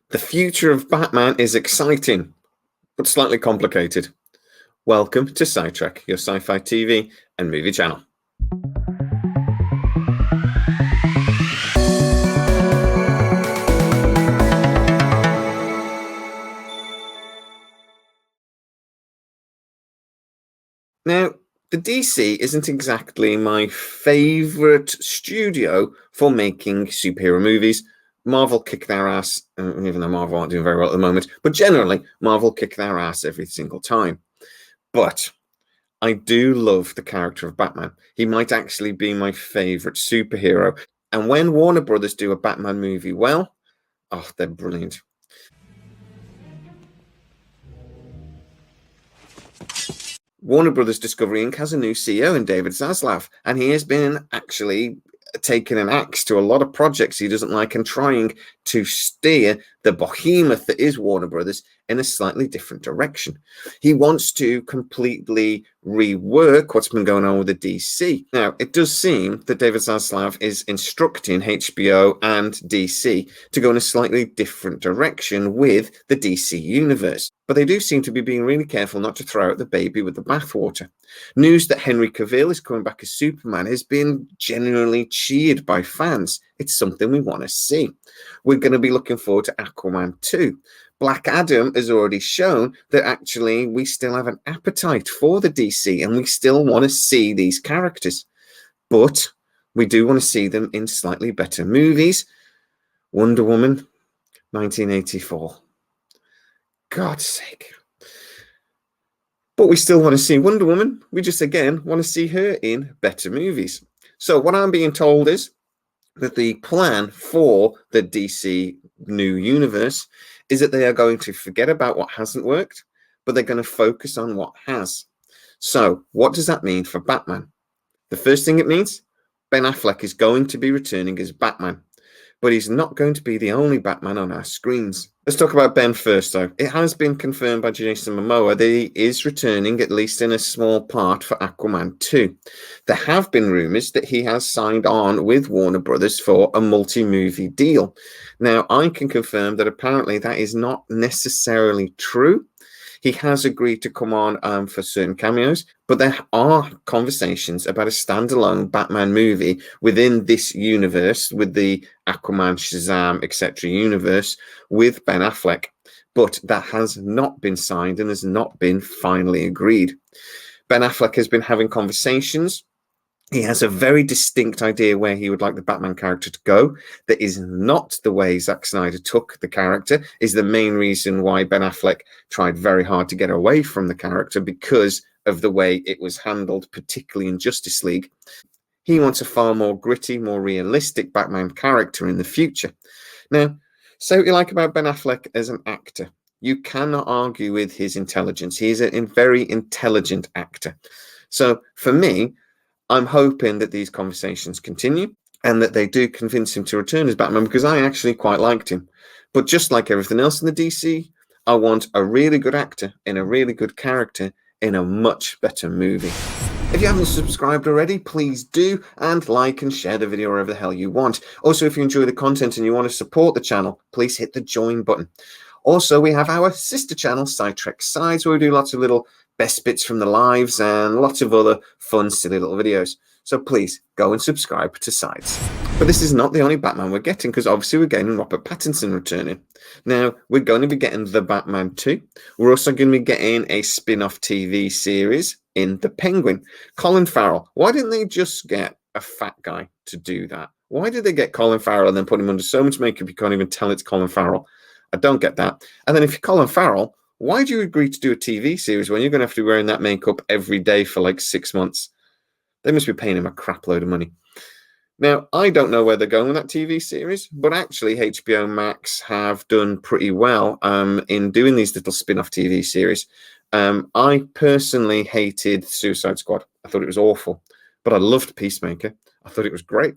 The future of Batman is exciting, but slightly complicated. Welcome to Sidetrack, your sci-fi TV and movie channel. Now, the DC isn't exactly my favorite studio for making superhero movies. Marvel kick their ass, even though Marvel aren't doing very well at the moment, but generally, Marvel kick their ass every single time. But I do love the character of Batman. He might actually be my favorite superhero. And when Warner Brothers do a Batman movie well, oh, they're brilliant. Warner Brothers Discovery Inc. has a new CEO in David Zaslav, and he has been actually taking an axe to a lot of projects he doesn't like and trying to steer the behemoth that is Warner Brothers in a slightly different direction. He wants to completely rework what's been going on with the DC. Now, it does seem that David Zaslav is instructing HBO and DC to go in a slightly different direction with the DC universe. But they do seem to be being really careful not to throw out the baby with the bathwater. News that Henry Cavill is coming back as Superman has been genuinely cheered by fans. It's something we want to see. We're going to be looking forward to Aquaman 2. Black Adam has already shown that actually we still have an appetite for the DC and we still want to see these characters. But we do want to see them in slightly better movies. Wonder Woman, 1984. God's sake. But we still want to see Wonder Woman. We just, again, want to see her in better movies. So what I'm being told is that the plan for the DC new universe is that they are going to forget about what hasn't worked, but they're going to focus on what has. So what does that mean for Batman? The first thing it means, Ben Affleck is going to be returning as Batman, but he's not going to be the only Batman on our screens. Let's talk about Ben first, though. It has been confirmed by Jason Momoa that he is returning, at least in a small part, for Aquaman 2. There have been rumors that he has signed on with Warner Brothers for a multi-movie deal. Now, I can confirm that apparently that is not necessarily true. He has agreed to come on for certain cameos, but there are conversations about a standalone Batman movie within this universe, with the Aquaman, Shazam, etc. universe, with Ben Affleck. But that has not been signed and has not been finally agreed. Ben Affleck has been having conversations. He has a very distinct idea where he would like the Batman character to go. That is not the way Zack Snyder took the character, is the main reason why Ben Affleck tried very hard to get away from the character, because of the way it was handled, particularly in Justice League. He wants a far more gritty, more realistic Batman character in the future. Now, say what you like about Ben Affleck as an actor. You cannot argue with his intelligence. He is a very intelligent actor. So for me, I'm hoping that these conversations continue and that they do convince him to return as Batman, because I actually quite liked him. But just like everything else in the DC, I want a really good actor in a really good character in a much better movie. If you haven't subscribed already, please do, and like and share the video wherever the hell you want. Also, if you enjoy the content and you want to support the channel, please hit the join button. Also, we have our sister channel, Sidetrack Sides, where we do lots of little best bits from the lives and lots of other fun, silly little videos. So please go and subscribe to Sides. But this is not the only Batman we're getting, because obviously we're getting Robert Pattinson returning. Now, we're going to be getting The Batman 2. We're also going to be getting a spin-off TV series in The Penguin. Colin Farrell. Why didn't they just get a fat guy to do that? Why did they get Colin Farrell and then put him under so much makeup you can't even tell it's Colin Farrell? I don't get that. And then if you're Colin Farrell, why do you agree to do a TV series when you're going to have to be wearing that makeup every day for like 6 months? They must be paying him a crap load of money. Now, I don't know where they're going with that TV series, but actually HBO Max have done pretty well in doing these little spin-off TV series. I personally hated Suicide Squad. I thought it was awful, but I loved Peacemaker. I thought it was great.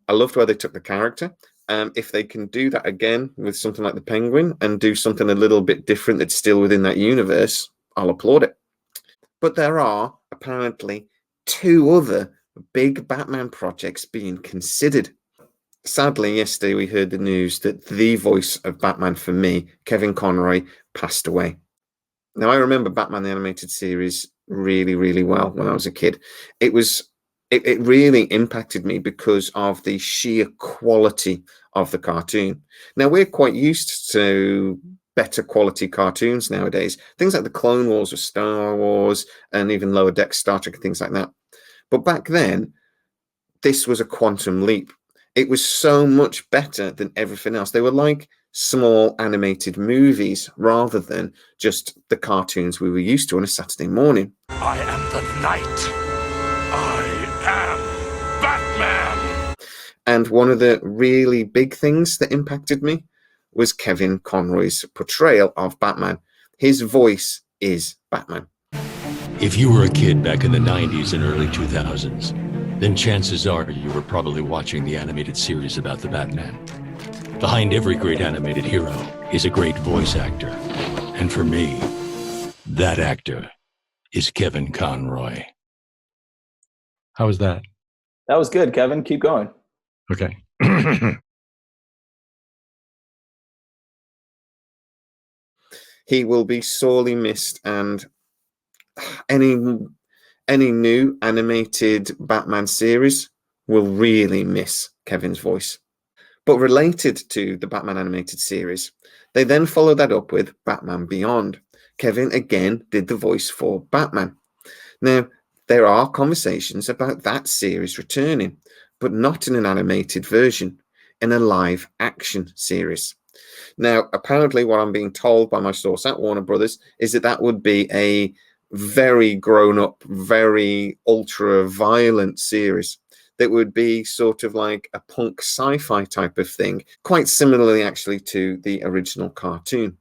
I loved where they took the character. If they can do that again with something like the Penguin and do something a little bit different that's still within that universe, I'll applaud it. But there are apparently 2 other big Batman projects being considered. Sadly, yesterday we heard the news that the voice of Batman for me, Kevin Conroy, passed away. Now, I remember Batman the Animated Series really, really well when I was a kid. It really impacted me because of the sheer quality of the cartoon. Now, we're quite used to better quality cartoons nowadays. Things like the Clone Wars or Star Wars and even Lower Decks Star Trek and things like that. But back then, this was a quantum leap. It was so much better than everything else. They were like small animated movies rather than just the cartoons we were used to on a Saturday morning. I am the Knight. I am Batman. And one of the really big things that impacted me was Kevin Conroy's portrayal of Batman. His voice is Batman. If you were a kid back in the 90s and early 2000s, then chances are you were probably watching the animated series about the Batman. Behind every great animated hero is a great voice actor. And for me, that actor is Kevin Conroy. How was that? That was good, Kevin. Keep going. Okay. He will be sorely missed, and any new animated Batman series will really miss Kevin's voice. But related to the Batman animated series, they then followed that up with Batman Beyond. Kevin again did the voice for Batman. Now, there are conversations about that series returning, but not in an animated version, in a live action series. Now, apparently, what I'm being told by my source at Warner Brothers is that would be a very grown up, very ultra violent series that would be sort of like a punk sci-fi type of thing, quite similarly actually to the original cartoon.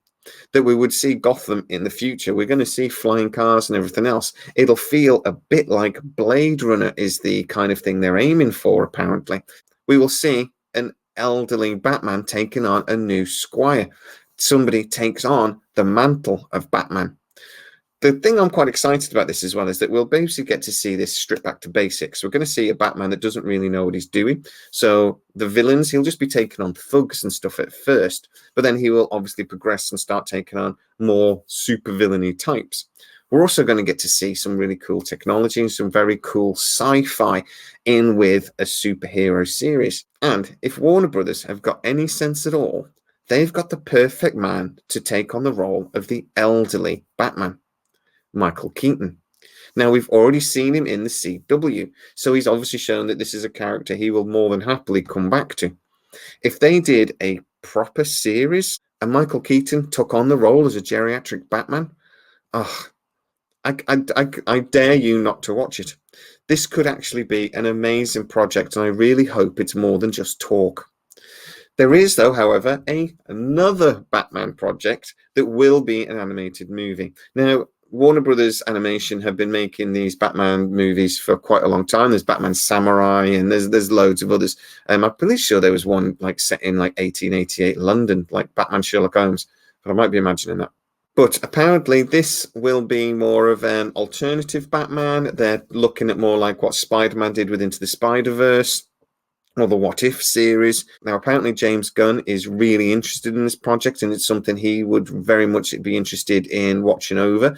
That we would see Gotham in the future. We're going to see flying cars and everything else. It'll feel a bit like Blade Runner is the kind of thing they're aiming for, apparently. We will see an elderly Batman taking on a new squire. Somebody takes on the mantle of Batman. The thing I'm quite excited about this as well is that we'll basically get to see this strip back to basics. We're going to see a Batman that doesn't really know what he's doing. So the villains, he'll just be taking on thugs and stuff at first, but then he will obviously progress and start taking on more super villainy types. We're also going to get to see some really cool technology and some very cool sci-fi in with a superhero series. And if Warner Brothers have got any sense at all, they've got the perfect man to take on the role of the elderly Batman. Michael Keaton. Now, we've already seen him in the CW, so he's obviously shown that this is a character he will more than happily come back to. If they did a proper series and Michael Keaton took on the role as a geriatric Batman, I dare you not to watch it. This could actually be an amazing project, and I really hope it's more than just talk. There is, though, however, another Batman project that will be an animated movie. Now, Warner Brothers Animation have been making these Batman movies for quite a long time. There's Batman Samurai, and there's loads of others. I'm pretty sure there was one like set in like 1888 London, like Batman Sherlock Holmes, but I might be imagining that. But apparently this will be more of an alternative Batman. They're looking at more like what Spider-Man did with Into the Spider-Verse, or the What If series. Now, apparently James Gunn is really interested in this project, and it's something he would very much be interested in watching over.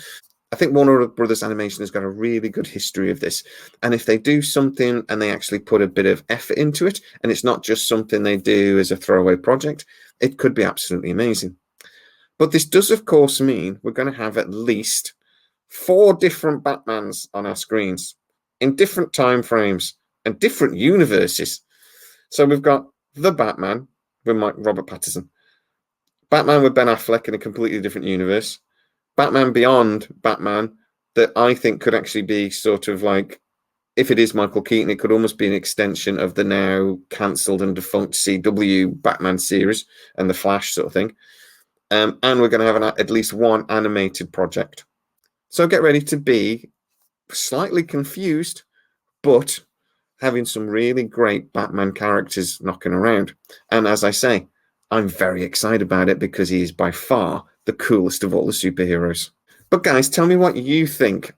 I think Warner Brothers Animation has got a really good history of this. And if they do something and they actually put a bit of effort into it, and it's not just something they do as a throwaway project, it could be absolutely amazing. But this does, of course, mean we're going to have at least 4 different Batmans on our screens in different time frames and different universes. So we've got the Batman with Robert Pattinson, Batman with Ben Affleck in a completely different universe, Batman Beyond Batman that I think could actually be sort of like, if it is Michael Keaton, it could almost be an extension of the now cancelled and defunct CW Batman series and the Flash sort of thing. And we're going to have at least one animated project. So get ready to be slightly confused, but having some really great Batman characters knocking around. And as I say, I'm very excited about it because he is by far the coolest of all the superheroes. But guys, tell me what you think.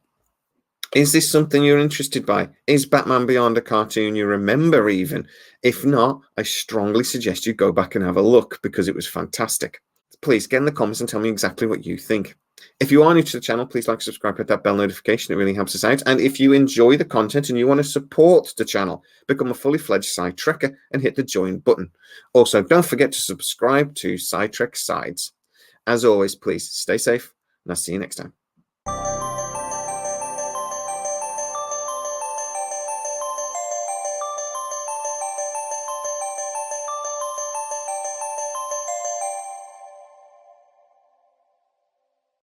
Is this something you're interested by? Is Batman Beyond a cartoon you remember even? If not, I strongly suggest you go back and have a look because it was fantastic. Please get in the comments and tell me exactly what you think. If you are new to the channel, please like, subscribe, hit that bell notification. It really helps us out. And if you enjoy the content and you want to support the channel, become a fully fledged Side Trekker and hit the join button. Also, don't forget to subscribe to Side Trek Sides. As always, please stay safe and I'll see you next time.